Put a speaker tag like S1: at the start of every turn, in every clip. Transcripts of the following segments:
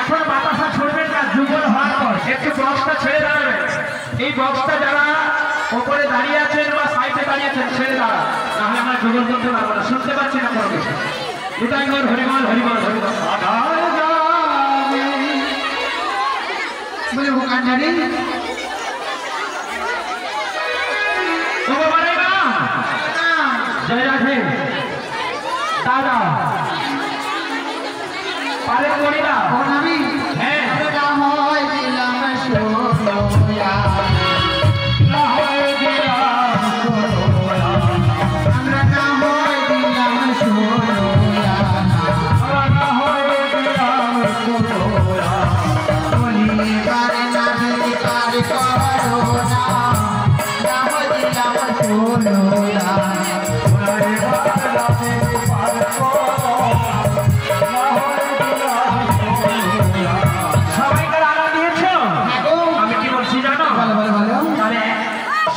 S1: এখন বাতাসা ছড়বেন না, যুগল হওয়ার পর একটু বক্সটা ছেড়ে দাঁড়াবেন। এই বক্সটা যারা ওপরে দাঁড়িয়ে আছেন বা সাইডে দাঁড়িয়ে আছেন ছেড়ে দাঁড়া, তাহলে আমরা যুগল করতে পারবো না, শুনতে পাচ্ছি না কোনো কিছু। দুটাইগর হরিবল হরিবল হরিবল বলে ও কান্ডারি ও বাবা রে না জয় রাধে দাদা পারে করি না আমি হ্যাঁ না হয় দিলাম সোয়া না হয় দিলাম সোয়া আমরা না হয় দিলাম সোয়া না হয় দিলাম সোয়া বলি পারে না দিতে পারে করো না না হয় দিলাম সোয়া পারে বালা দিতে পারে করো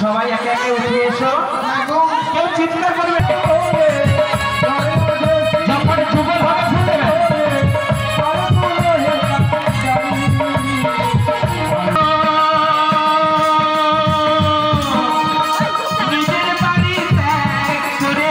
S1: সবাই একে একে উঠে এসো, কেউ চিৎকার করবে যখন যুগল হবে শুনবে নিজের বাড়ি ত্যাগ করে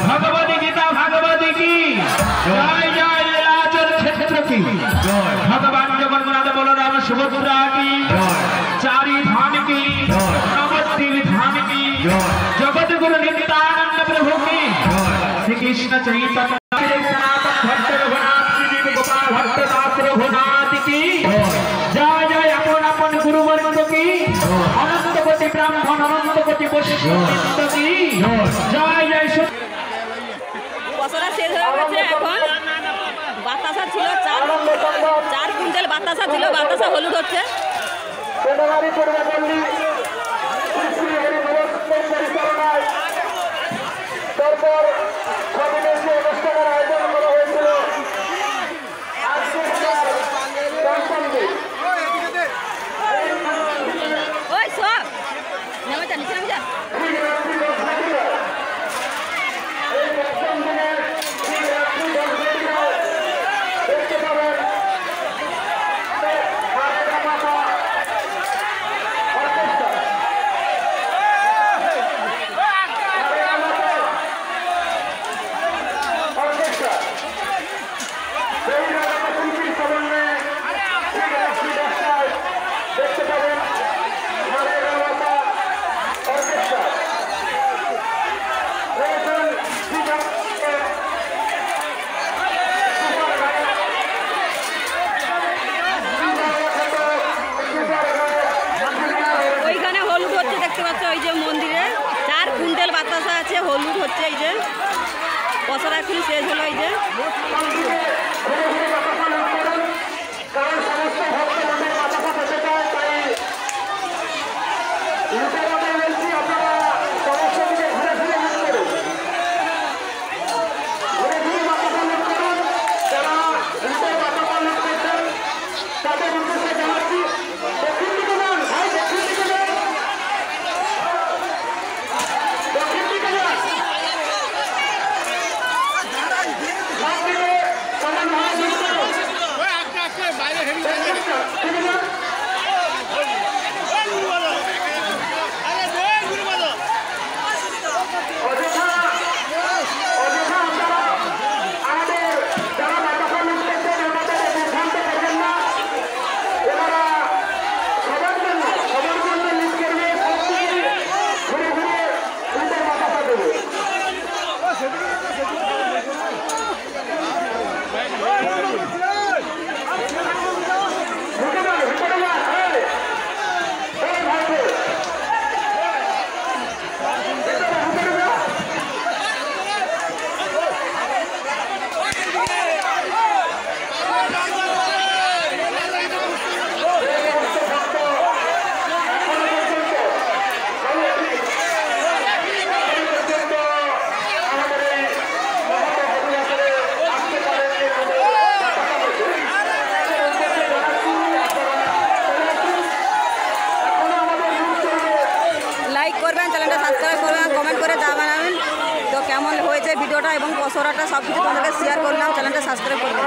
S2: भगवती गीता भागवती की जय जय लीलाचल क्षेत्र की भगवान
S1: सुभद्रा की चारी धाम की नवद्वीप धाम की जगत गुरु नित्यानंद प्रभु की श्री कृष्ण चैतन्य सनातन भक्त रघुनाथ श्री गोपाल भक्त दास रघुनाथ की जय जय अपन अपन गुरुवर्ग की अनंत कोटि ब्राह्मण अनंत कोटि वैष्णव की जय जय।
S3: বছরা শেষ হয়ে গেছে এখন বাতাসা ছিল 4 কুইন্টাল বাতাসা ছিল বাতাসা হলুদ হচ্ছে ওই সব নেমে যা নিচে নেমে যা হলুদ হচ্ছে এই যে বছরা এখন শেষ হলো এই যে ভিডিওটা এবং পসরাটা সব কিছু তোমাদেরকে শেয়ার করলাম চ্যানেলটা সাবস্ক্রাইব করবেন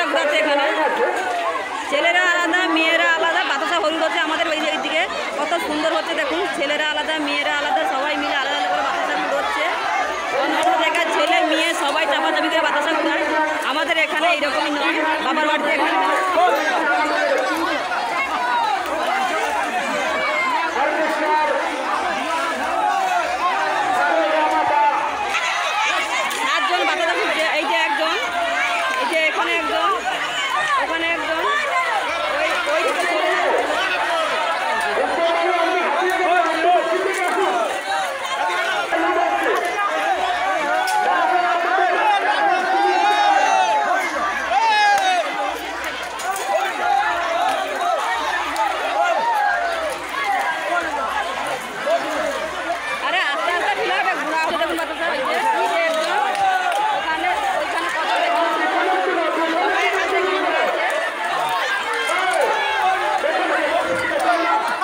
S3: ঘুরাচ্ছে এখানে, ছেলেরা আলাদা মেয়েরা আলাদা, বাতাসা হলুদ হচ্ছে আমাদের ওই দিকে। কত সুন্দর হচ্ছে দেখুন, ছেলেরা আলাদা মেয়েরা আলাদা, সবাই মিলে আলাদা আলাদা করে বাতাসা ঘুরোচ্ছে। অন্য জায়গায় ছেলে মেয়ে সবাই চাপাচাপি করে বাতাসা ঘুরায়, আমাদের এখানে এইরকমই নয়, বাবার বাড়িতে এখানে নয়। সাতজন বাতাসা ঘুরছে, এই যে একজন, এই যে এখানে একজন, ওখানে একজন, ওই দিকে চলে যাচ্ছে। আরে আস্তে আস্তে ফিলাবে, ঘোরা হচ্ছে দেখুন বাতাসা। ওই যে একজন, ওখানে ওইখানে কত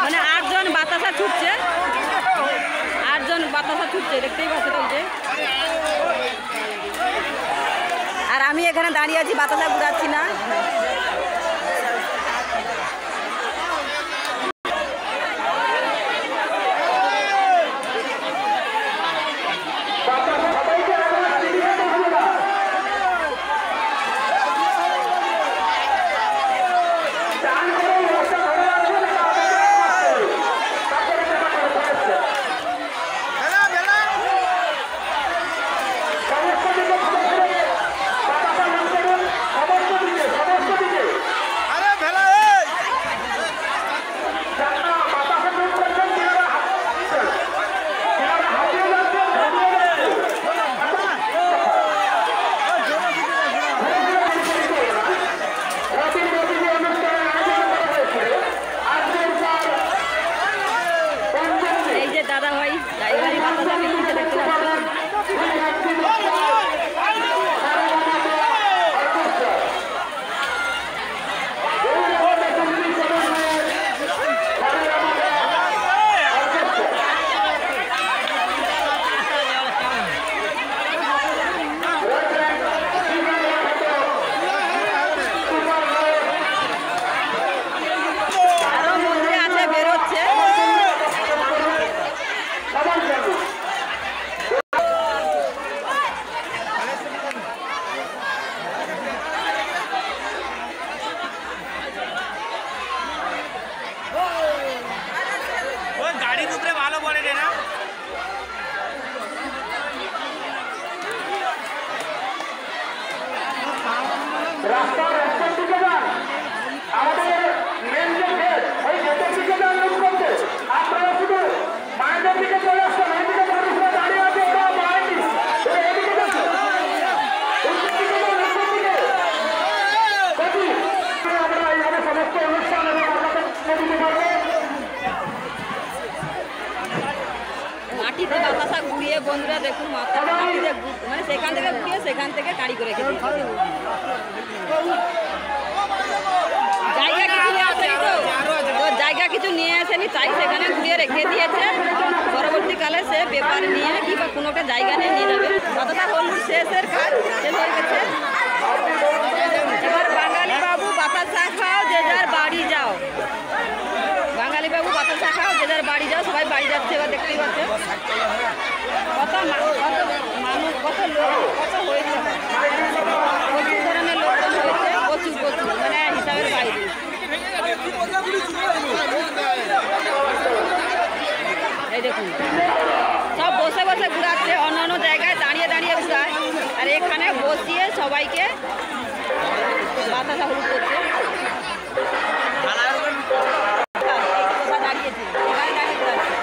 S3: মানে 8 জন বাতাসা ছুটছে, 8 জন বাতাসা ছুটছে, দেখতেই পাচ্ছেন ওই যে। আর আমি এখানে দাঁড়িয়ে আছি, বাতাসা ঘুরাচ্ছি না। দাদা ভাই ড্রাইভারি বাতাসা মিলছে, দেখতে পাচ্ছেন। আরো মন্দিরে আছে, বেরোচ্ছে।
S2: গাড়ি উপরে ভালো বলে না।
S1: রাস্তার দিকে যান, আমাদের মেন যে গেট, ওই গেটের দিকে যান লুক করতে। আপনারা শুধু মায়ের দিকে চলে আসছেন, এইদিকে মানুষরা দাঁড়িয়ে আছে, ওরা বাইরে এদিকে যান, উত্তর দিকে যান, উত্তর দিকে। দেখি আমরা এইভাবে সমস্ত অনুষ্ঠান এবং আপনাদের দিতে পারবো।
S3: মাটিতে বাতাসা ঘুরিয়ে বন্ধুরা দেখুন, মাটিতে মানে সেখান থেকে ঘুরিয়ে সেখান থেকে গাড়ি করে রেখে দিয়েছে। জায়গা কিছু নিয়ে আসেনি তো জায়গা কিছু নিয়ে আসেনি, তাই সেখানে ঘুরিয়ে রেখে দিয়েছে। পরবর্তীকালে সে পেপার নিয়ে কিংবা কোনো একটা জায়গা নিয়ে নিয়ে যাবে। বাতাসা হলুদ শেষের কাজ শেষ হয়ে গেছে। এবার বাঙালি বাবু বাতাসা খাও, যে যার বাড়ি যাও। বাঙালি বাবু বাতাসা খাও, যে যার বাড়ি যাও। সবাই বাড়ি যাচ্ছে, এবার দেখতেই পাচ্ছে কত মানুষ, কত লোক, কত হয়েছে, প্রচুর ধরনের লোকজন হয়েছে, প্রচুর মানে হিসাবের বাইরে। এই দেখুন সব বসে বসে ঘুরাচ্ছে, অন্য অন্য জায়গায় দাঁড়িয়ে দাঁড়িয়ে ঘুরায়, আর এখানে বসিয়ে সবাইকে বাতাসা হলুদ করছে। দাঁড়িয়েছে, এখানে দাঁড়িয়ে ঘুরাচ্ছে।